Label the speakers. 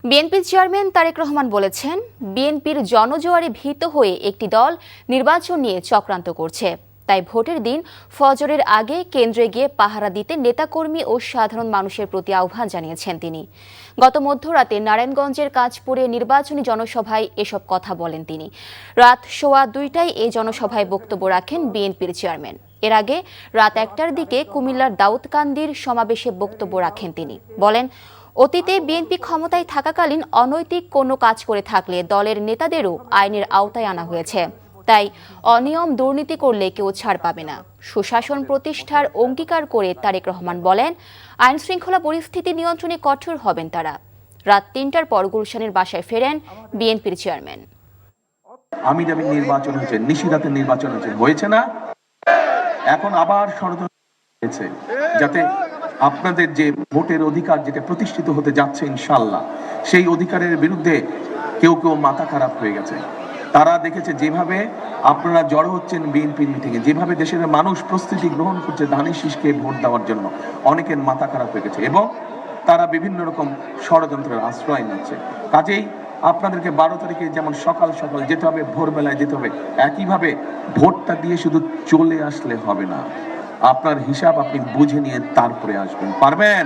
Speaker 1: বিএনপির চেয়ারম্যান তারেক রহমান বলেছেন, বিএনপির জনজোয়ারে ভীত হয়ে একটি দল নির্বাচন নিয়ে চক্রান্ত করছে। তাই ভোটের দিন ফজরের আগে কেন্দ্রে গিয়ে পাহারা দিতে নেতাকর্মী ও সাধারণ মানুষের প্রতি আহ্বান জানিয়েছেন তিনি। গত মধ্যরাতে নারায়ণগঞ্জের কাঁচপুরে নির্বাচনী জনসভায় এসব কথা বলেন তিনি। রাত 2:15টায় এই জনসভায় বক্তব্য রাখেন বিএনপির চেয়ারম্যান। এর আগে রাত 1টার দিকে কুমিল্লার দাউদকান্দির সমাবেশে বক্তব্য রাখেন তিনি। বলেন, অতীতে বিএনপি ক্ষমতায় থাকাকালীন অনৈতিক কোনো কাজ করে থাকলে দলের নেতাদেরও আইনের আওতায় আনা হয়েছে। তাই অনিয়ম দুর্নীতি করলে কেউ ছাড় পাবে না। সুশাসন প্রতিষ্ঠার অঙ্গীকার করে তারেক রহমান বলেন, আইন শৃঙ্খলা পরিস্থিতি নিয়ন্ত্রণে কঠোর হবেন তারা। রাত 3টার পর গুলশানের বাসায় ফেরেন বিএনপির চেয়ারম্যান।
Speaker 2: আমি যাবি নির্বাচন হয়েছে, নিশিরাতের নির্বাচন হয়েছে না, এখন আবার ষড়যন্ত্র হয়েছে যাতে আপনাদের যে ভোটের অধিকার যেটা প্রতিষ্ঠিত হতে যাচ্ছে ইনশাল্লাহ, সেই অধিকারের বিরুদ্ধে কেউ কেউ মাথা খারাপ হয়ে গেছে। তারা দেখেছে যেভাবে আপনারা জড়ো হচ্ছেন বিএনপির মিটিংয়ে, যেভাবে দেশের মানুষ প্রস্তুতি গ্রহণ করছে ধানের শীষকে ভোট দেওয়ার জন্য, অনেকের মাথা খারাপ হয়ে গেছে এবং তারা বিভিন্ন রকম ষড়যন্ত্রের আশ্রয় নিচ্ছে। কাজেই আপনাদেরকে 12 তারিখে যেমন সকাল সকাল যেতে হবে, ভোরবেলায় যেতে হবে, একইভাবে ভোটটা দিয়ে শুধু চলে আসলে হবে না, আপনার হিসাব আপনি বুঝে নিয়ে তারপরে আসবেন। পারবেন?